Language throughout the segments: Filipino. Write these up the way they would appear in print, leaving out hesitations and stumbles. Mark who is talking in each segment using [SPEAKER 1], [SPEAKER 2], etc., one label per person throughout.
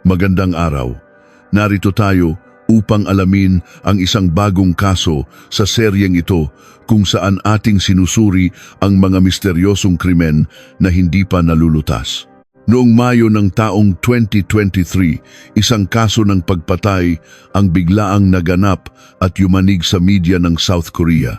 [SPEAKER 1] Magandang araw. Narito tayo upang alamin ang isang bagong kaso sa seryeng ito kung saan ating sinusuri ang mga misteryosong krimen na hindi pa nalulutas. Noong Mayo ng taong 2023, isang kaso ng pagpatay ang biglaang naganap at yumanig sa media ng South Korea.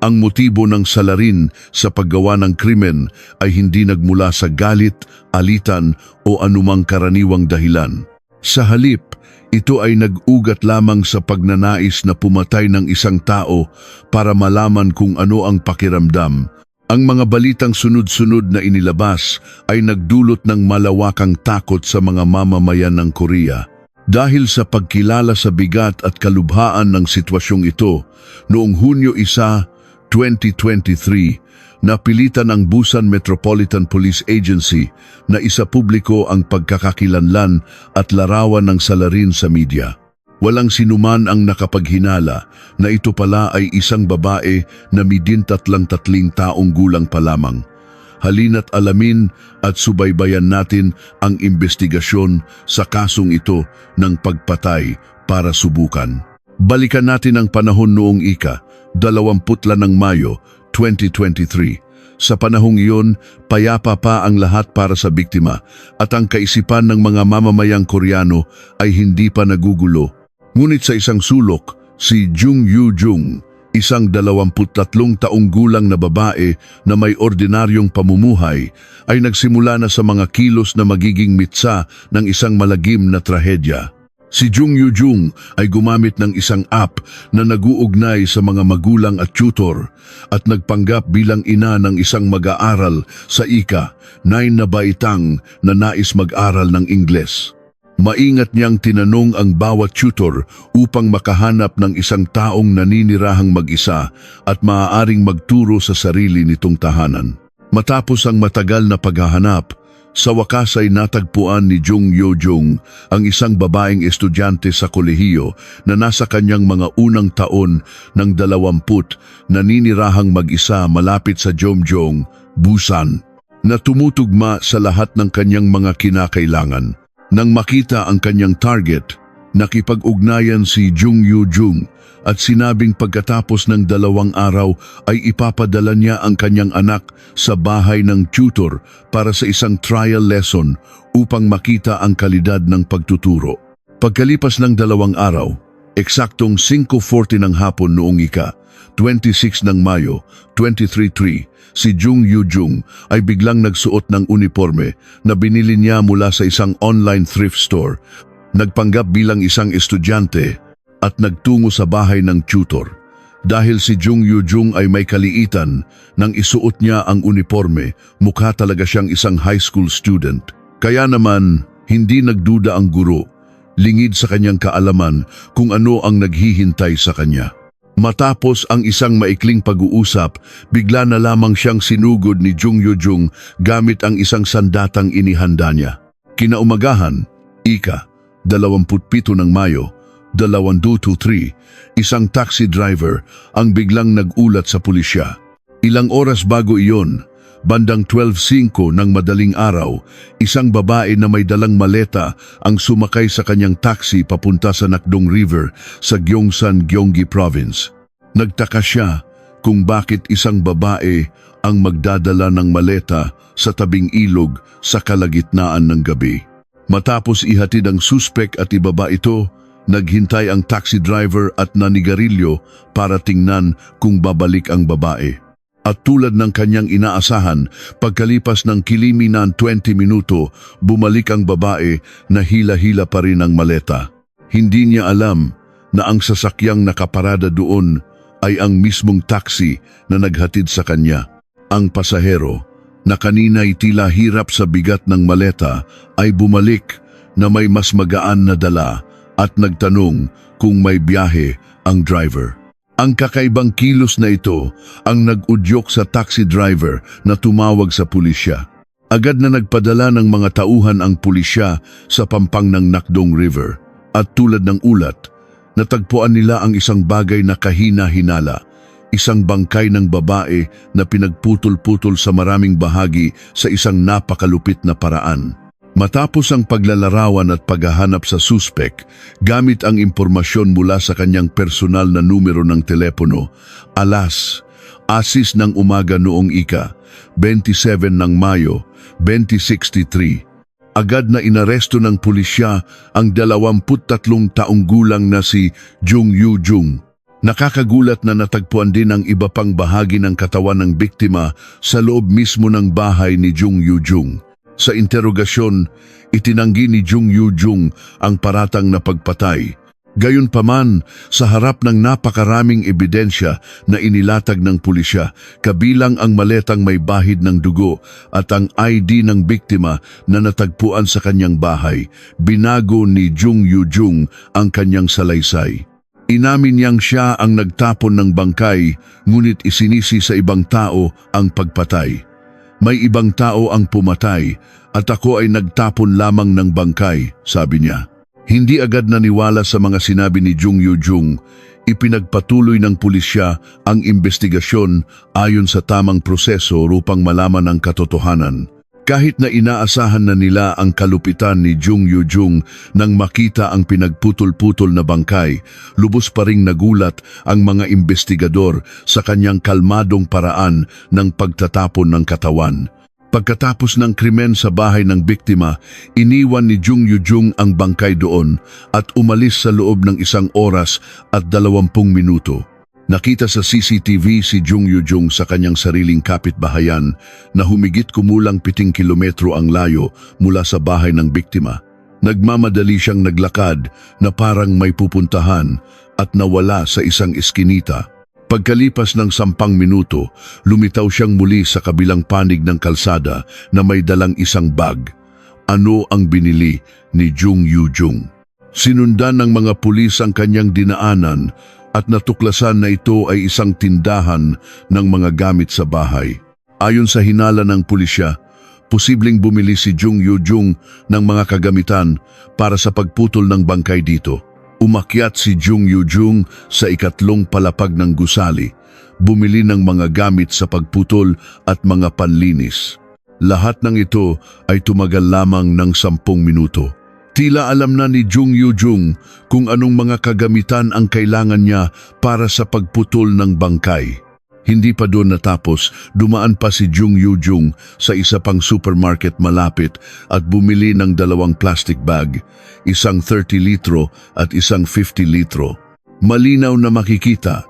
[SPEAKER 1] Ang motibo ng salarin sa paggawa ng krimen ay hindi nagmula sa galit, alitan o anumang karaniwang dahilan. Sa halip, ito ay nag-ugat lamang sa pagnanais na pumatay ng isang tao para malaman kung ano ang pakiramdam. Ang mga balitang sunod-sunod na inilabas ay nagdulot ng malawakang takot sa mga mamamayan ng Korea. Dahil sa pagkilala sa bigat at kalubhaan ng sitwasyong ito, noong Hunyo 1, 2023, napilitan ang Busan Metropolitan Police Agency na isapubliko ang pagkakakilanlan at larawan ng salarin sa media. Walang sinuman ang nakapaghinala na ito pala ay isang babae na 33 taong gulang pa lamang. Halina't alamin at subaybayan natin ang investigasyon sa kasong ito ng pagpatay para subukan. Balikan natin ang panahon noong 22 ng Mayo, 2023. Sa panahong iyon, payapa pa ang lahat para sa biktima at ang kaisipan ng mga mamamayang Koreano ay hindi pa nagugulo. Ngunit sa isang sulok, si Jung Yoo-jung, isang 23 taong gulang na babae na may ordinaryong pamumuhay, ay nagsimula na sa mga kilos na magiging mitsa ng isang malagim na trahedya. Si Jung Yoo-jung ay gumamit ng isang app na nag-uugnay sa mga magulang at tutor at nagpanggap bilang ina ng isang mag-aaral sa 9 na baitang na nais mag-aral ng Ingles. Maingat niyang tinanong ang bawat tutor upang makahanap ng isang taong naninirahang mag-isa at maaaring magturo sa sarili nitong tahanan. Matapos ang matagal na paghahanap, sa wakas ay natagpuan ni Jung Yoo-jung ang isang babaeng estudyante sa kolehiyo na nasa kanyang mga unang taon ng 20 naninirahang mag-isa malapit sa Jeomjong, Busan, na tumutugma sa lahat ng kanyang mga kinakailangan. Nang makita ang kanyang target, nakipag-ugnayan si Jung Yoo-jung at sinabing pagkatapos ng 2 araw ay ipapadala niya ang kanyang anak sa bahay ng tutor para sa isang trial lesson upang makita ang kalidad ng pagtuturo. Pagkalipas ng 2 araw, eksaktong 5:40 ng hapon noong 26 ng Mayo, 2023, si Jung Yoo-jung ay biglang nagsuot ng uniforme na binili niya mula sa isang online thrift store. Nagpanggap bilang isang estudyante at nagtungo sa bahay ng tutor. Dahil si Jung Yoo-jung ay may kaliitan, nang isuot niya ang uniforme, mukha talaga siyang isang high school student. Kaya naman, hindi nagduda ang guro, lingid sa kanyang kaalaman kung ano ang naghihintay sa kanya. Matapos ang isang maikling pag-uusap, bigla na lamang siyang sinugod ni Jung Yoo-jung gamit ang isang sandatang inihanda niya. Kinaumagahan, 27 ng Mayo, 2023, isang taxi driver ang biglang nag-ulat sa pulisya. Ilang oras bago iyon, bandang 12:05 ng madaling araw, isang babae na may dalang maleta ang sumakay sa kanyang taxi papunta sa Nakdong River sa Gyeongsan, Gyeonggi Province. Nagtaka siya kung bakit isang babae ang magdadala ng maleta sa tabing ilog sa kalagitnaan ng gabi. Matapos ihatid ang suspek at ibaba ito, naghintay ang taxi driver at nanigarilyo para tingnan kung babalik ang babae. At tulad ng kanyang inaasahan, pagkalipas ng kiliminan 20 minuto, bumalik ang babae na hila-hila pa rin ang maleta. Hindi niya alam na ang sasakyang nakaparada doon ay ang mismong taxi na naghatid sa kanya. Ang pasahero, na kanina'y tila hirap sa bigat ng maleta, ay bumalik na may mas magaan na dala at nagtanong kung may biyahe ang driver. Ang kakaibang kilos na ito ang nag-udyok sa taxi driver na tumawag sa pulisya. Agad na nagpadala ng mga tauhan ang pulisya sa pampang ng Nakdong River. At tulad ng ulat, natagpuan nila ang isang bagay na kahina-hinala, isang bangkay ng babae na pinagputol-putol sa maraming bahagi sa isang napakalupit na paraan. Matapos ang paglalarawan at paghahanap sa suspek, gamit ang impormasyon mula sa kanyang personal na numero ng telepono, asis ng umaga noong 27 ng Mayo, 2063, agad na inaresto ng pulisya ang 23 taong gulang na si Jung Yoo-jung. Nakakagulat na natagpuan din ang iba pang bahagi ng katawan ng biktima sa loob mismo ng bahay ni Jung Yoo-jung. Sa interogasyon, itinanggi ni Jung Yoo-jung ang paratang na pagpatay. Gayunpaman, sa harap ng napakaraming ebidensya na inilatag ng pulisya, kabilang ang maletang may bahid ng dugo at ang ID ng biktima na natagpuan sa kanyang bahay, binago ni Jung Yoo-jung ang kanyang salaysay. Inamin niyang siya ang nagtapon ng bangkay, ngunit isinisi sa ibang tao ang pagpatay. May ibang tao ang pumatay at ako ay nagtapon lamang ng bangkay, sabi niya. Hindi agad naniwala sa mga sinabi ni Jung Yoo-jung. Ipinagpatuloy ng pulisya ang investigasyon ayon sa tamang proseso upang malaman ang katotohanan. Kahit na inaasahan na nila ang kalupitan ni Jung Yoo-jung nang makita ang pinagputol-putol na bangkay, lubos pa ring nagulat ang mga investigador sa kanyang kalmadong paraan ng pagtatapon ng katawan. Pagkatapos ng krimen sa bahay ng biktima, iniwan ni Jung Yoo-jung ang bangkay doon at umalis sa loob ng 1 oras at 20 minuto. Nakita sa CCTV si Jung Yoo-jung sa kanyang sariling kapitbahayan na humigit kumulang 7 kilometro ang layo mula sa bahay ng biktima. Nagmamadali siyang naglakad na parang may pupuntahan at nawala sa isang eskinita. Pagkalipas ng 10 minuto, lumitaw siyang muli sa kabilang panig ng kalsada na may dalang isang bag. Ano ang binili ni Jung Yoo-jung? Sinundan ng mga pulis ang kanyang dinaanan at natuklasan na ito ay isang tindahan ng mga gamit sa bahay. Ayon sa hinala ng pulisya, posibleng bumili si Jung Yoo-jung ng mga kagamitan para sa pagputol ng bangkay dito. Umakyat si Jung Yoo-jung sa 2 palapag ng gusali, bumili ng mga gamit sa pagputol at mga panlinis. Lahat ng ito ay tumagal lamang ng 10 minuto. Tila alam na ni Jung Yoo-jung kung anong mga kagamitan ang kailangan niya para sa pagputol ng bangkay. Hindi pa doon natapos, dumaan pa si Jung Yoo-jung sa isa pang supermarket malapit at bumili ng 2 plastic bag, isang 30 litro at isang 50 litro. Malinaw na makikita,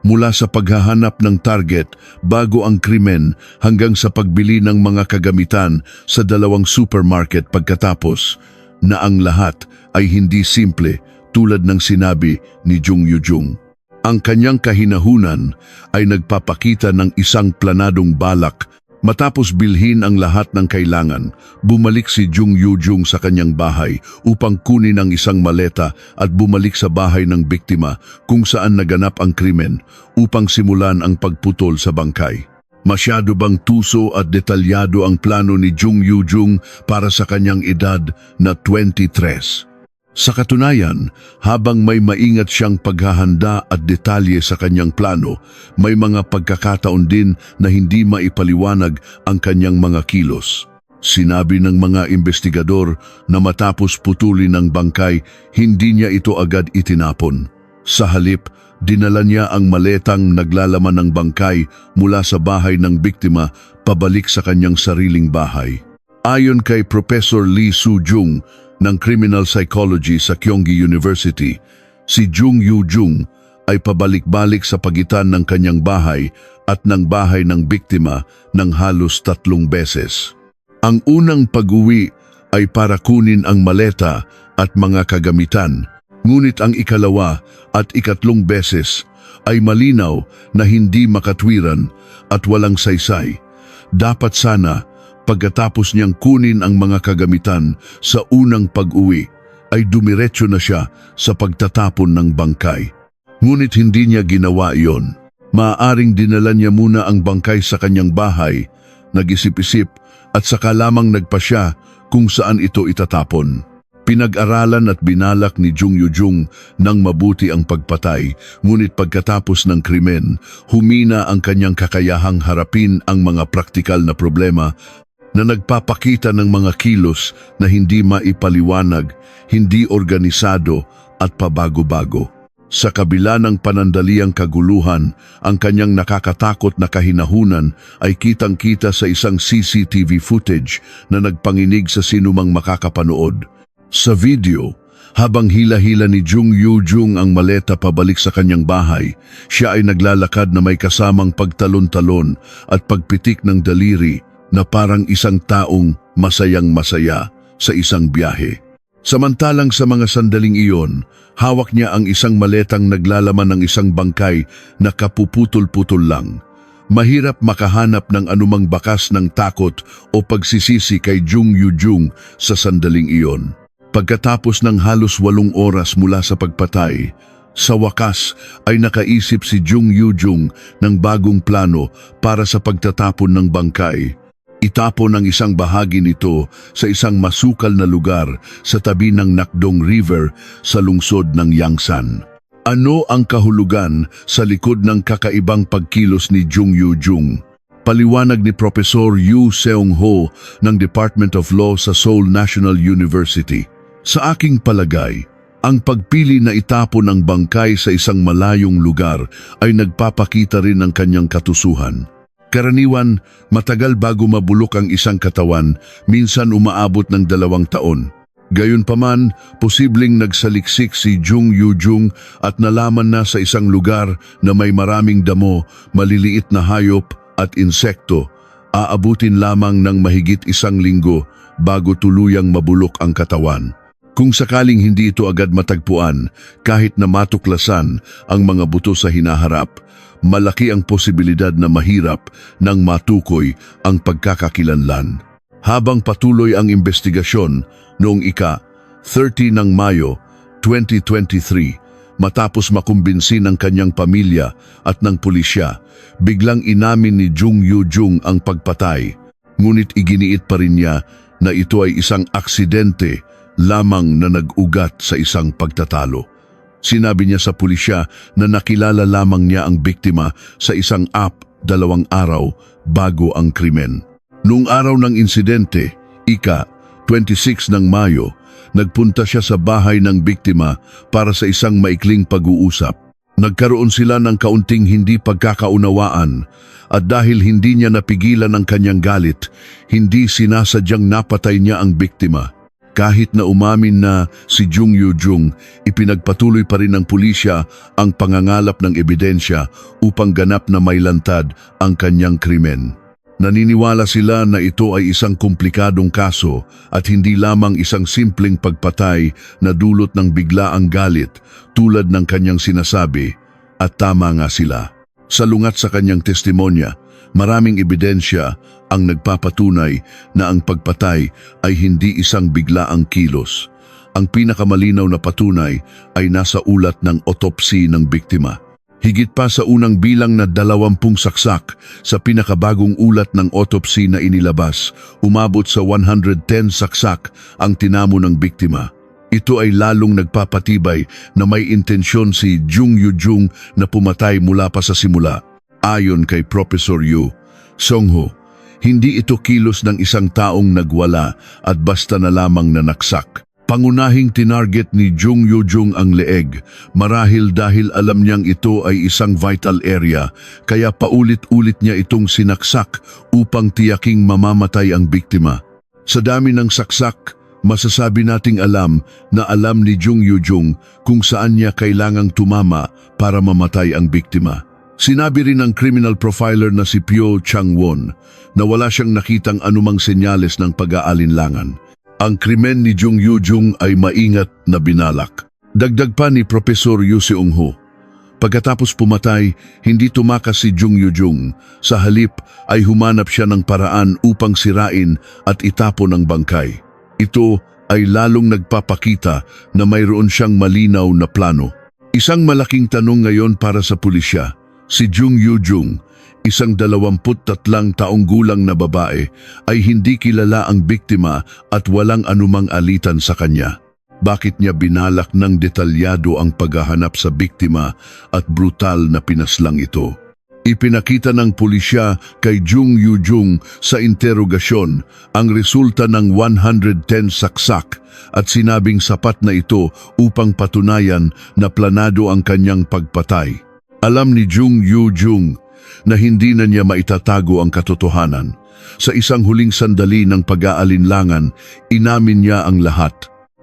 [SPEAKER 1] mula sa paghahanap ng target bago ang krimen hanggang sa pagbili ng mga kagamitan sa 2 supermarket pagkatapos, na ang lahat ay hindi simple tulad ng sinabi ni Jung Yoo-jung. Ang kanyang kahinahunan ay nagpapakita ng isang planadong balak. Matapos bilhin ang lahat ng kailangan, bumalik si Jung Yoo-jung sa kanyang bahay upang kunin ang isang maleta at bumalik sa bahay ng biktima kung saan naganap ang krimen upang simulan ang pagputol sa bangkay. Masyado bang tuso at detalyado ang plano ni Jung Yoo-jung para sa kanyang edad na 23? Sa katunayan, habang may maingat siyang paghahanda at detalye sa kanyang plano, may mga pagkakataon din na hindi maipaliwanag ang kanyang mga kilos. Sinabi ng mga investigador na matapos putulin ng bangkay, hindi niya ito agad itinapon. Sa halip, dinala niya ang maletang naglalaman ng bangkay mula sa bahay ng biktima pabalik sa kanyang sariling bahay. Ayon kay Professor Lee Soo-jung ng Criminal Psychology sa Kyonggi University, si Jung Yoo-jung ay pabalik-balik sa pagitan ng kanyang bahay at ng bahay ng biktima ng halos 3 beses. Ang unang pag-uwi ay para kunin ang maleta at mga kagamitan, ngunit ang ikalawa at ikatlong beses ay malinaw na hindi makatwiran at walang saysay. Dapat sana, pagkatapos niyang kunin ang mga kagamitan sa unang pag-uwi, ay dumiretso na siya sa pagtatapon ng bangkay. Ngunit hindi niya ginawa iyon. Maaaring dinala niya muna ang bangkay sa kanyang bahay, nag-isip-isip at saka lamang nagpasya kung saan ito itatapon. Pinag-aralan at binalak ni Jung Yoo-jung nang mabuti ang pagpatay, ngunit pagkatapos ng krimen, humina ang kanyang kakayahang harapin ang mga praktikal na problema. na nagpapakita ng mga kilos na hindi maipaliwanag, hindi organisado at pabago-bago. Sa kabila ng panandaliang kaguluhan, ang kanyang nakakatakot na kahinahunan ay kitang-kita sa isang CCTV footage na nagpanginig sa sinumang makakapanood. Sa video, habang hila-hila ni Jung Yoo-jung ang maleta pabalik sa kanyang bahay, siya ay naglalakad na may kasamang pagtalon-talon at pagpitik ng daliri na parang isang taong masayang-masaya sa isang biyahe. Samantalang sa mga sandaling iyon, hawak niya ang isang maletang naglalaman ng isang bangkay na kapuputol-putol lang. Mahirap makahanap ng anumang bakas ng takot o pagsisisi kay Jung Yoo-jung sa sandaling iyon. Pagkatapos ng halos 8 oras mula sa pagpatay, sa wakas ay nakaisip si Jung Yoo-jung ng bagong plano para sa pagtatapon ng bangkay. Itapon ang isang bahagi nito sa isang masukal na lugar sa tabi ng Nakdong River sa lungsod ng Yangsan. Ano ang kahulugan sa likod ng kakaibang pagkilos ni Jung Yoo-jung? Paliwanag ni Professor Yu Seong-ho ng Department of Law sa Seoul National University. Sa aking palagay, ang pagpili na itapon ang bangkay sa isang malayong lugar ay nagpapakita rin ng kanyang katusuhan. Karaniwan, matagal bago mabulok ang isang katawan, minsan umaabot ng 2 taon. Gayunpaman, posibleng nagsaliksik si Jung Yoo-jung at nalaman na sa isang lugar na may maraming damo, maliliit na hayop at insekto, aabutin lamang ng mahigit 1 linggo bago tuluyang mabulok ang katawan. Kung sakaling hindi ito agad matagpuan, kahit na matuklasan ang mga buto sa hinaharap, malaki ang posibilidad na mahirap nang matukoy ang pagkakakilanlan. Habang patuloy ang investigasyon, noong ika-30 ng Mayo 2023, matapos makumbinsi ng kanyang pamilya at ng pulisya, biglang inamin ni Jung Yoo-jung ang pagpatay. Ngunit iginiit pa rin niya na ito ay isang aksidente lamang na nag-ugat sa isang pagtatalo. Sinabi niya sa pulisya na nakilala lamang niya ang biktima sa isang 2 araw bago ang krimen. Noong araw ng insidente, ika-26 ng Mayo, nagpunta siya sa bahay ng biktima para sa isang maikling pag-uusap. Nagkaroon sila ng kaunting hindi pagkakaunawaan at dahil hindi niya napigilan ang kanyang galit, hindi sinasadyang napatay niya ang biktima. Kahit na umamin na si Jung Yoo-jung, ipinagpatuloy pa rin ng pulisya ang pangangalap ng ebidensya upang ganap na mailantad ang kanyang krimen. Naniniwala sila na ito ay isang komplikadong kaso at hindi lamang isang simpleng pagpatay na dulot ng biglaang galit tulad ng kanyang sinasabi, at tama nga sila. Salungat sa kanyang testimonya, maraming ebidensya ang nagpapatunay na ang pagpatay ay hindi isang biglaang kilos. Ang pinakamalinaw na patunay ay nasa ulat ng autopsy ng biktima. Higit pa sa unang bilang na 20 saksak sa pinakabagong ulat ng autopsy na inilabas, umabot sa 110 saksak ang tinamo ng biktima. Ito ay lalong nagpapatibay na may intensyon si Jung Yoo-jung na pumatay mula pa sa simula. Ayon kay Professor Yu Seong-ho, hindi ito kilos ng isang taong nagwala at basta na lamang nanaksak. Pangunahing tinarget ni Jung Yoo-jung ang leeg, marahil dahil alam niyang ito ay isang vital area, kaya paulit-ulit niya itong sinaksak upang tiyaking mamamatay ang biktima. Sa dami ng saksak, masasabi nating alam ni Jung Yoo-jung kung saan niya kailangang tumama para mamatay ang biktima. Sinabi rin ng criminal profiler na si Pyo Chang-won na wala siyang nakitang anumang senyales ng pag-aalinlangan. Ang krimen ni Jung Yoo-jung ay maingat na binalak. Dagdag pa ni Professor Yu Seong-ho, pagkatapos pumatay, hindi tumakas si Jung Yoo-jung. Sa halip ay humanap siya ng paraan upang sirain at itapon ang bangkay. Ito ay lalong nagpapakita na mayroon siyang malinaw na plano. Isang malaking tanong ngayon para sa pulisya. Si Jung Yoo-jung, isang 23 taong gulang na babae, ay hindi kilala ang biktima at walang anumang alitan sa kanya. Bakit niya binalak ng detalyado ang paghahanap sa biktima at brutal na pinaslang ito? Ipinakita ng pulisya kay Jung Yoo-jung sa interogasyon ang resulta ng 110 saksak at sinabing sapat na ito upang patunayan na planado ang kanyang pagpatay. Alam ni Jung Yoo-jung na hindi na niya maitatago ang katotohanan. Sa isang huling sandali ng pag-aalinlangan, inamin niya ang lahat.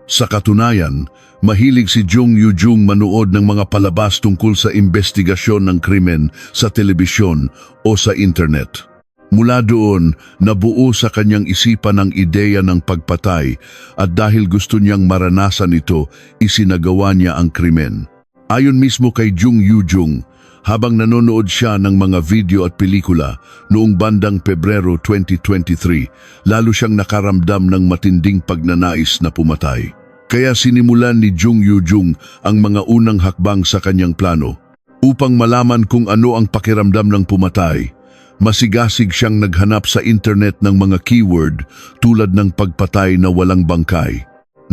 [SPEAKER 1] Sa katunayan, mahilig si Jung Yoo-jung manood ng mga palabas tungkol sa investigasyon ng krimen sa telebisyon o sa internet. Mula doon, nabuo sa kanyang isipan ang ideya ng pagpatay at dahil gusto niyang maranasan ito, isinagawa niya ang krimen. Ayon mismo kay Jung Yoo-jung, habang nanonood siya ng mga video at pelikula noong bandang Pebrero 2023, lalo siyang nakaramdam ng matinding pagnanais na pumatay. Kaya sinimulan ni Jung Yoo-jung ang mga unang hakbang sa kanyang plano. Upang malaman kung ano ang pakiramdam ng pumatay, masigasig siyang naghanap sa internet ng mga keyword tulad ng pagpatay na walang bangkay.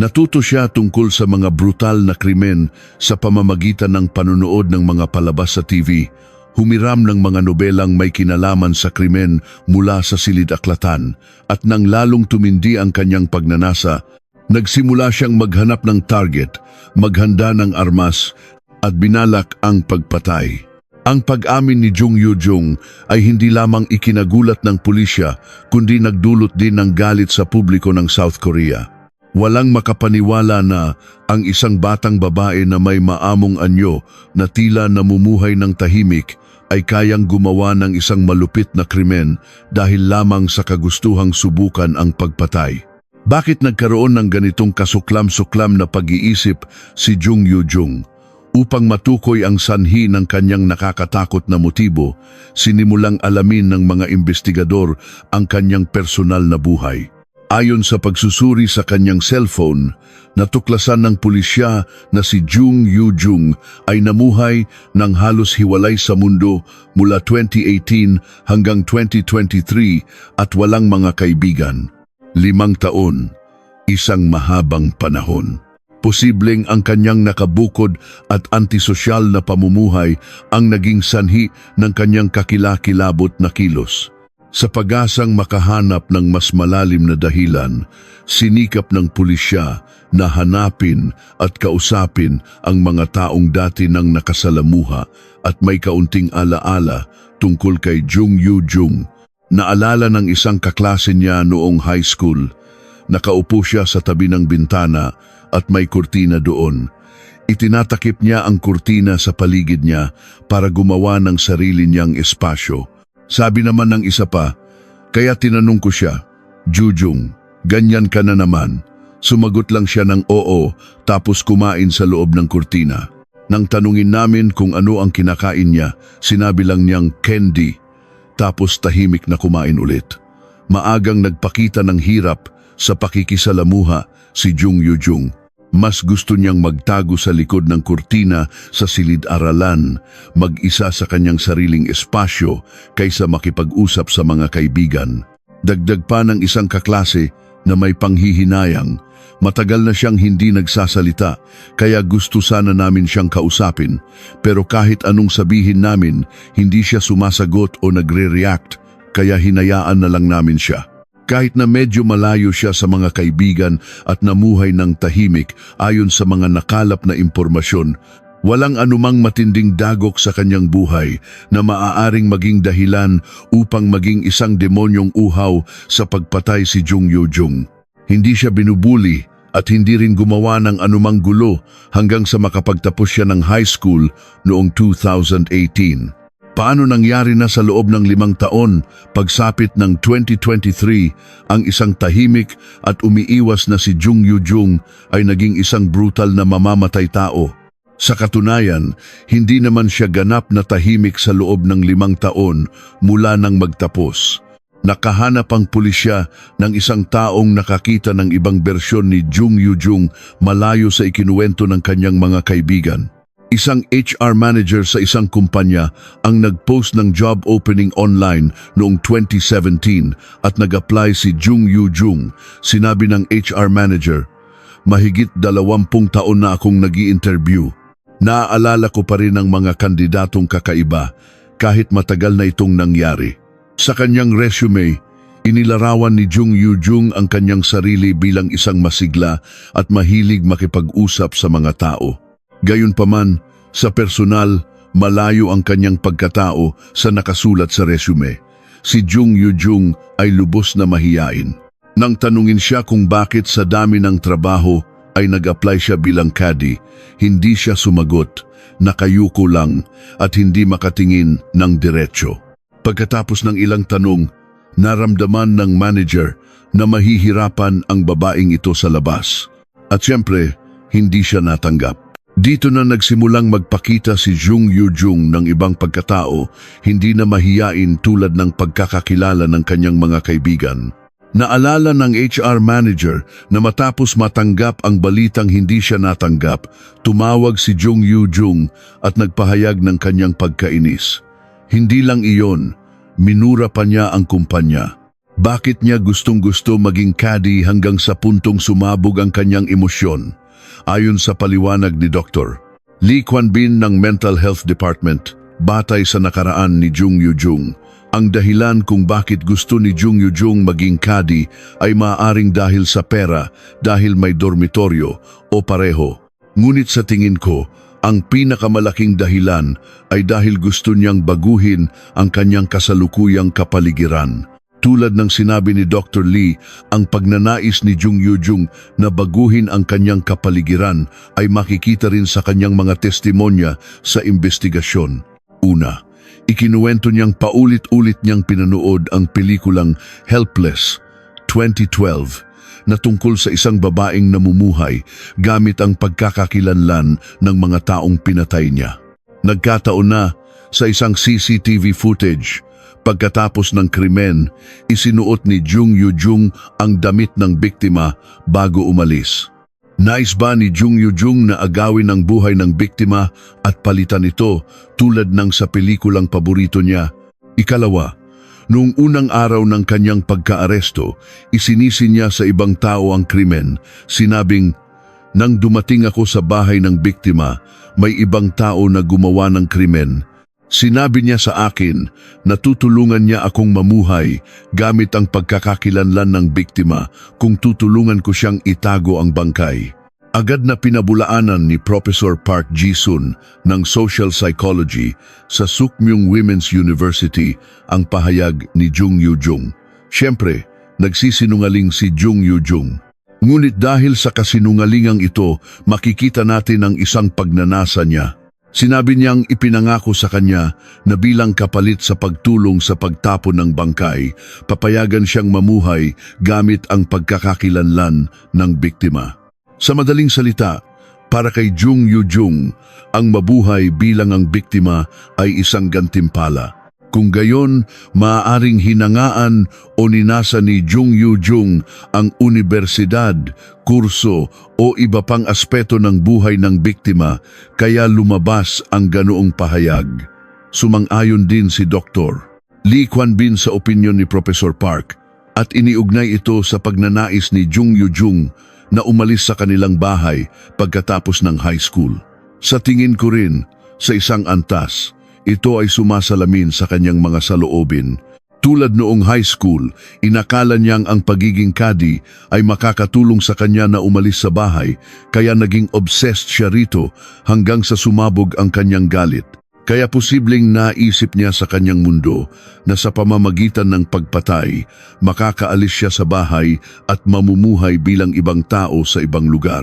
[SPEAKER 1] Natuto siya tungkol sa mga brutal na krimen sa pamamagitan ng panonood ng mga palabas sa TV, humiram ng mga nobelang may kinalaman sa krimen mula sa silid-aklatan, at nang lalong tumindi ang kanyang pagnanasa, nagsimula siyang maghanap ng target, maghanda ng armas, at binalak ang pagpatay. Ang pag-amin ni Jung Yoo-jung ay hindi lamang ikinagulat ng pulisya, kundi nagdulot din ng galit sa publiko ng South Korea. Walang makapaniwala na ang isang batang babae na may maamong anyo na tila namumuhay ng tahimik ay kayang gumawa ng isang malupit na krimen dahil lamang sa kagustuhang subukan ang pagpatay. Bakit nagkaroon ng ganitong kasuklam-suklam na pag-iisip si Jung Yoo-jung? Upang matukoy ang sanhi ng kanyang nakakatakot na motibo, sinimulang alamin ng mga investigador ang kanyang personal na buhay. Ayon sa pagsusuri sa kanyang cellphone, natuklasan ng pulisya na si Jung Yoo-jung ay namuhay ng halos hiwalay sa mundo mula 2018 hanggang 2023 at walang mga kaibigan. 5 taon, isang mahabang panahon. Posibleng ang kanyang nakabukod at antisosyal na pamumuhay ang naging sanhi ng kanyang kakilakilabot na kilos. Sa pag-asang makahanap ng mas malalim na dahilan, sinikap ng pulisya na hanapin at kausapin ang mga taong dati nang nakasalamuha at may kaunting alaala tungkol kay Jung Yoo-jung. Naalala ng isang kaklase niya noong high school. Nakaupo siya sa tabi ng bintana at may kurtina doon. Itinatakip niya ang kurtina sa paligid niya para gumawa ng sarili niyang espasyo. Sabi naman ng isa pa, kaya tinanong ko siya, Jujung, ganyan ka na naman. Sumagot lang siya ng oo, tapos kumain sa loob ng kurtina. Nang tanungin namin kung ano ang kinakain niya, sinabi lang niyang candy, tapos tahimik na kumain ulit. Maagang nagpakita ng hirap sa pakikisalamuha si Jung Yoo-jung. Mas gusto niyang magtago sa likod ng kurtina sa silid-aralan, mag-isa sa kanyang sariling espasyo kaysa makipag-usap sa mga kaibigan. Dagdag pa ng isang kaklase na may panghihinayang, matagal na siyang hindi nagsasalita kaya gusto sana namin siyang kausapin, pero kahit anong sabihin namin, hindi siya sumasagot o nagre-react kaya hinayaan na lang namin siya. Kahit na medyo malayo siya sa mga kaibigan at namuhay ng tahimik ayon sa mga nakalap na impormasyon, walang anumang matinding dagok sa kanyang buhay na maaaring maging dahilan upang maging isang demonyong uhaw sa pagpatay si Jung Yoo-jung. Hindi siya binubuli at hindi rin gumawa ng anumang gulo hanggang sa makapagtapos siya ng high school noong 2018. Paano nangyari na sa loob ng 5 taon, pagsapit ng 2023, ang isang tahimik at umiiwas na si Jung Yoo-jung ay naging isang brutal na mamamatay tao? Sa katunayan, hindi naman siya ganap na tahimik sa loob ng 5 taon mula nang magtapos. Nakahanap ang pulisya ng isang taong nakakita ng ibang bersyon ni Jung Yoo-jung malayo sa ikinuwento ng kanyang mga kaibigan. Isang HR manager sa isang kumpanya ang nag-post ng job opening online noong 2017 at nag-apply si Jung Yoo-jung. Sinabi ng HR manager, mahigit 20 taon na akong nag-i-interview. Naaalala ko pa rin ang mga kandidatong kakaiba, kahit matagal na itong nangyari. Sa kanyang resume, inilarawan ni Jung Yoo-jung ang kanyang sarili bilang isang masigla at mahilig makipag-usap sa mga tao. Gayunpaman, sa personal, malayo ang kanyang pagkatao sa nakasulat sa resume. Si Jung Yoo-jung ay lubos na mahiyain. Nang tanungin siya kung bakit sa dami ng trabaho ay nag-apply siya bilang caddy, hindi siya sumagot, nakayuko lang at hindi makatingin ng diretsyo. Pagkatapos ng ilang tanong, naramdaman ng manager na mahihirapan ang babaeng ito sa labas. At siyempre, hindi siya natanggap. Dito na nagsimulang magpakita si Jung Yoo-jung ng ibang pagkatao, hindi na mahiyain tulad ng pagkakakilala ng kanyang mga kaibigan. Naalala ng HR manager na matapos matanggap ang balitang hindi siya natanggap, tumawag si Jung Yoo-jung at nagpahayag ng kanyang pagkainis. Hindi lang iyon, minura pa niya ang kumpanya. Bakit niya gustong-gusto maging caddy hanggang sa puntong sumabog ang kanyang emosyon? Ayon sa paliwanag ni Dr. Lee Kwan Bin ng Mental Health Department, batay sa nakaraan ni Jung Yoo-jung, ang dahilan kung bakit gusto ni Jung Yoo-jung maging caddy ay maaaring dahil sa pera, dahil may dormitoryo o pareho. Ngunit sa tingin ko, ang pinakamalaking dahilan ay dahil gusto niyang baguhin ang kanyang kasalukuyang kapaligiran. Tulad ng sinabi ni Dr. Lee, ang pagnanais ni Jung Yoo-jung na baguhin ang kanyang kapaligiran ay makikita rin sa kanyang mga testimonya sa investigasyon. Una, ikinuwento niyang paulit-ulit niyang pinanood ang pelikulang Helpless, 2012, na tungkol sa isang babaeng namumuhay gamit ang pagkakakilanlan ng mga taong pinatay niya. Nagkataon na sa isang CCTV footage, pagkatapos ng krimen, isinuot ni Jung Yoo-jung ang damit ng biktima bago umalis. Nais ba ni Jung Yoo-jung na agawin ang buhay ng biktima at palitan ito tulad ng sa pelikulang paborito niya? Ikalawa, noong unang araw ng kanyang pagkaaresto, isinisi niya sa ibang tao ang krimen, sinabing, "Nang dumating ako sa bahay ng biktima, may ibang tao na gumawa ng krimen. Sinabi niya sa akin na tutulungan niya akong mamuhay gamit ang pagkakakilanlan ng biktima kung tutulungan ko siyang itago ang bangkay." Agad na pinabulaanan ni Professor Park Ji-sun ng Social Psychology sa Sukmyung Women's University ang pahayag ni Jung Yoo-jung. Siyempre, nagsisinungaling si Jung Yoo-jung. Ngunit dahil sa kasinungalingang ito, makikita natin ang isang pagnanasa niya. Sinabi niyang ipinangako sa kanya na bilang kapalit sa pagtulong sa pagtapon ng bangkay, papayagan siyang mamuhay gamit ang pagkakakilanlan ng biktima. Sa madaling salita, para kay Jung Yoo-jung, ang mabuhay bilang ang biktima ay isang gantimpala. Kung gayon, maaaring hinangaan o ninasa ni Jung Yoo-jung ang universidad, kurso o iba pang aspeto ng buhay ng biktima, kaya lumabas ang ganoong pahayag. Sumang-ayon din si Dr. Lee Kwan Bin sa opinyon ni Professor Park at iniugnay ito sa pagnanais ni Jung Yoo-jung na umalis sa kanilang bahay pagkatapos ng high school. Sa tingin ko rin, sa isang antas, ito ay sumasalamin sa kanyang mga saloobin. Tulad noong high school, inakala niyang ang pagiging caddy ay makakatulong sa kanya na umalis sa bahay, kaya naging obsessed siya rito hanggang sa sumabog ang kanyang galit. Kaya posibleng naisip niya sa kanyang mundo na sa pamamagitan ng pagpatay, makakaalis siya sa bahay at mamumuhay bilang ibang tao sa ibang lugar.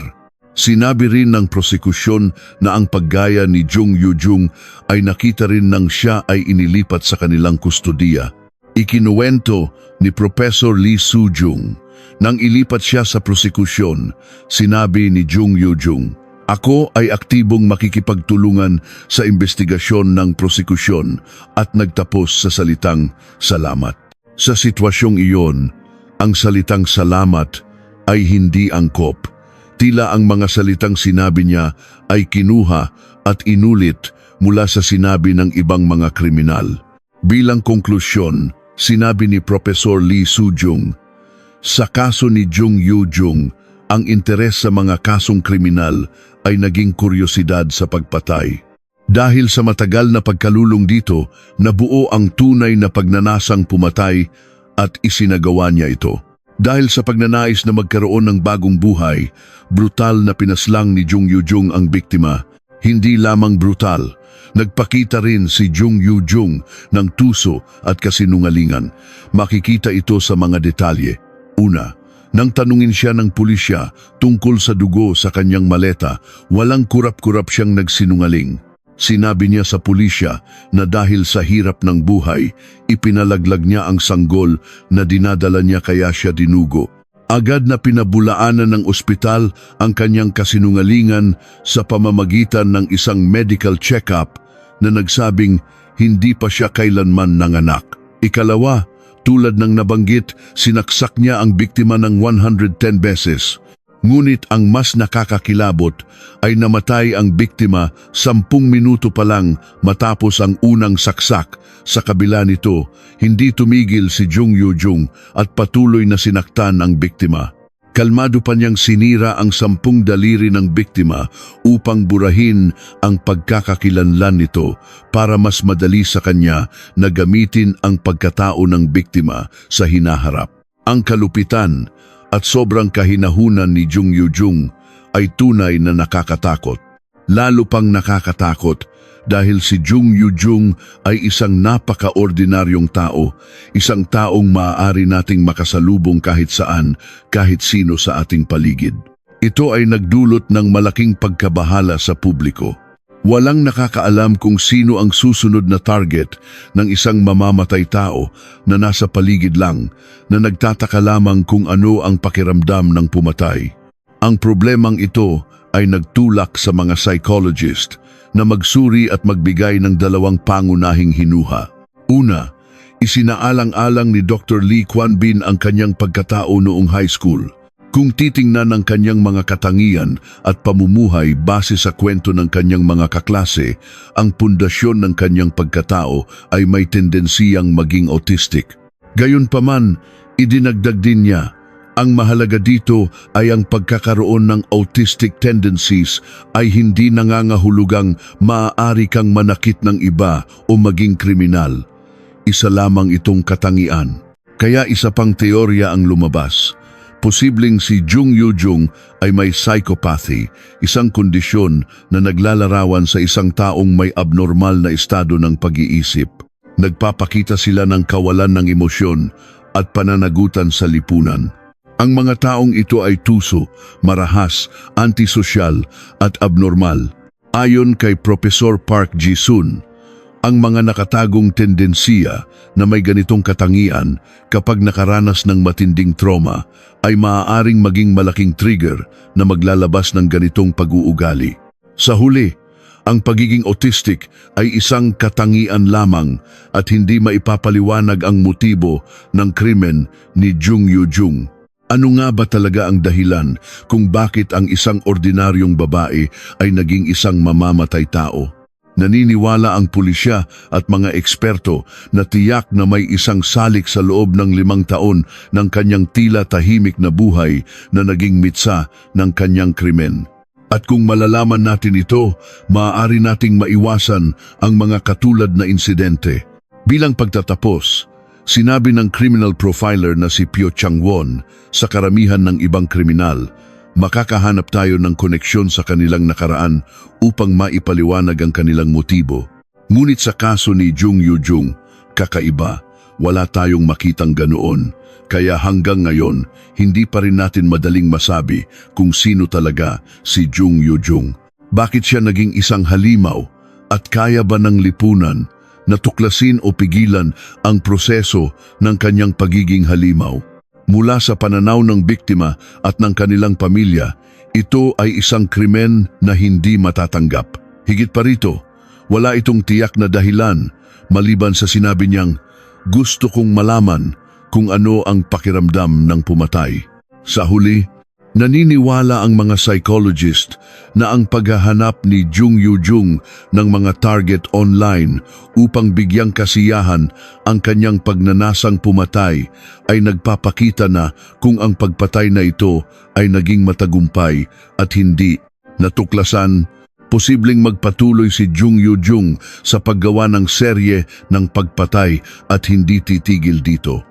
[SPEAKER 1] Sinabi rin ng prosekusyon na ang paggaya ni Jung Yoo-jung ay nakita rin nang siya ay inilipat sa kanilang kustodiya. Ikinuwento ni Professor Lee Soo-jung. Nang ilipat siya sa prosekusyon, sinabi ni Jung Yoo-jung, "Ako ay aktibong makikipagtulungan sa investigasyon ng prosekusyon at nagtapos sa salitang salamat." Sa sitwasyong iyon, ang salitang salamat ay hindi angkop. Tila ang mga salitang sinabi niya ay kinuha at inulit mula sa sinabi ng ibang mga kriminal. Bilang konklusyon, sinabi ni Professor Lee Soo-jung, sa kaso ni Jung Yoo-jung, ang interes sa mga kasong kriminal ay naging kuryosidad sa pagpatay. Dahil sa matagal na pagkalulong dito, nabuo ang tunay na pagnanasang pumatay at isinagawa niya ito. Dahil sa pagnanais na magkaroon ng bagong buhay, brutal na pinaslang ni Jung Yoo-jung ang biktima. Hindi lamang brutal, nagpakita rin si Jung Yoo-jung ng tuso at kasinungalingan. Makikita ito sa mga detalye. Una, nang tanungin siya ng pulisya tungkol sa dugo sa kanyang maleta, walang kurap-kurap siyang nagsinungaling. Sinabi niya sa pulisya na dahil sa hirap ng buhay, ipinalaglag niya ang sanggol na dinadala niya kaya siya dinugo. Agad na pinabulaanan ng ospital ang kanyang kasinungalingan sa pamamagitan ng isang medical check-up na nagsabing hindi pa siya kailanman nanganak. Ikalawa, tulad ng nabanggit, sinaksak niya ang biktima ng 110 beses. Ngunit ang mas nakakakilabot ay namatay ang biktima 10 minuto pa lang matapos ang unang saksak. Sa kabila nito, hindi tumigil si Jung Yoo-jung at patuloy na sinaktan ang biktima. Kalmado pa niyang sinira ang 10 daliri ng biktima upang burahin ang pagkakakilanlan nito para mas madali sa kanya na gamitin ang pagkatao ng biktima sa hinaharap. Ang kalupitan at sobrang kahinahunan ni Jung Yoo-jung ay tunay na nakakatakot. Lalo pang nakakatakot dahil si Jung Yoo-jung ay isang napaka-ordinaryong tao, isang taong maaari nating makasalubong kahit saan, kahit sino sa ating paligid. Ito ay nagdulot ng malaking pagkabahala sa publiko. Walang nakakaalam kung sino ang susunod na target ng isang mamamatay tao na nasa paligid lang, na nagtataka lamang kung ano ang pakiramdam ng pumatay. Ang problemang ito ay nagtulak sa mga psychologist na magsuri at magbigay ng 2 pangunahing hinuha. Una, isinaalang-alang ni Dr. Lee Kwon Bin ang kanyang pagkatao noong high school. Kung titingnan ang kanyang mga katangian at pamumuhay base sa kwento ng kanyang mga kaklase, ang pundasyon ng kanyang pagkatao ay may tendensiyang maging autistic. Gayunpaman, idinagdag din niya, ang mahalaga dito ay ang pagkakaroon ng autistic tendencies ay hindi nangangahulugang maaari kang manakit ng iba o maging kriminal. Isa lamang itong katangian. Kaya isa pang teorya ang lumabas. Posibleng si Jung Yoo-jung ay may psychopathy, isang kondisyon na naglalarawan sa isang taong may abnormal na estado ng pag-iisip. Nagpapakita sila ng kawalan ng emosyon at pananagutan sa lipunan. Ang mga taong ito ay tuso, marahas, antisosyal at abnormal. Ayon kay Professor Park Ji-sun, ang mga nakatagong tendensiya na may ganitong katangian kapag nakaranas ng matinding trauma ay maaaring maging malaking trigger na maglalabas ng ganitong pag-uugali. Sa huli, ang pagiging autistic ay isang katangian lamang at hindi maipapaliwanag ang motibo ng krimen ni Jung Yoo-jung. Ano nga ba talaga ang dahilan kung bakit ang isang ordinaryong babae ay naging isang mamamatay tao? Naniniwala ang pulisya at mga eksperto na tiyak na may isang salik sa loob ng 5 taon ng kanyang tila tahimik na buhay na naging mitsa ng kanyang krimen. At kung malalaman natin ito, maaari nating maiwasan ang mga katulad na insidente. Bilang pagtatapos, sinabi ng criminal profiler na si Pyo Chang-won sa karamihan ng ibang kriminal, makakahanap tayo ng koneksyon sa kanilang nakaraan upang maipaliwanag ang kanilang motibo. Ngunit sa kaso ni Jung Yoo-jung, kakaiba, wala tayong makitang ganoon. Kaya hanggang ngayon, hindi pa rin natin madaling masabi kung sino talaga si Jung Yoo-jung. Bakit siya naging isang halimaw at kaya ba ng lipunan na tuklasin o pigilan ang proseso ng kanyang pagiging halimaw? Mula sa pananaw ng biktima at ng kanilang pamilya, ito ay isang krimen na hindi matatanggap. Higit pa rito, wala itong tiyak na dahilan maliban sa sinabi niyang, "Gusto kong malaman kung ano ang pakiramdam ng pumatay." Sa huli, naniniwala ang mga psychologist na ang paghahanap ni Jung Yoo-jung ng mga target online upang bigyang kasiyahan ang kanyang pagnanasang pumatay ay nagpapakita na kung ang pagpatay na ito ay naging matagumpay at hindi natuklasan. Posibleng magpatuloy si Jung Yoo-jung sa paggawa ng serye ng pagpatay at hindi titigil dito.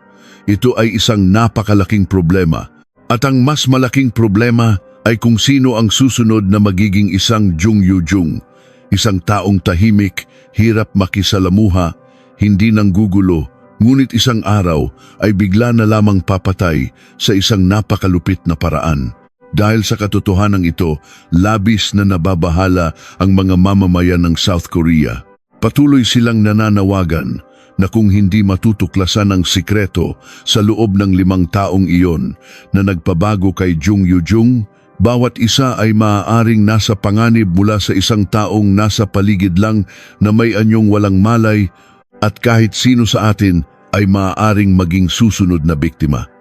[SPEAKER 1] Ito ay isang napakalaking problema. At ang mas malaking problema ay kung sino ang susunod na magiging isang Jung Yoo-jung. Isang taong tahimik, hirap makisalamuha, hindi nanggugulo, ngunit isang araw ay bigla na lamang papatay sa isang napakalupit na paraan. Dahil sa katotohanan ito, labis na nababahala ang mga mamamayan ng South Korea. Patuloy silang nananawagan na kung hindi matutuklasan ang sikreto sa loob ng 5 taong iyon na nagpabago kay Jung Yoo-jung, bawat isa ay maaaring nasa panganib mula sa isang taong nasa paligid lang na may anyong walang malay at kahit sino sa atin ay maaaring maging susunod na biktima.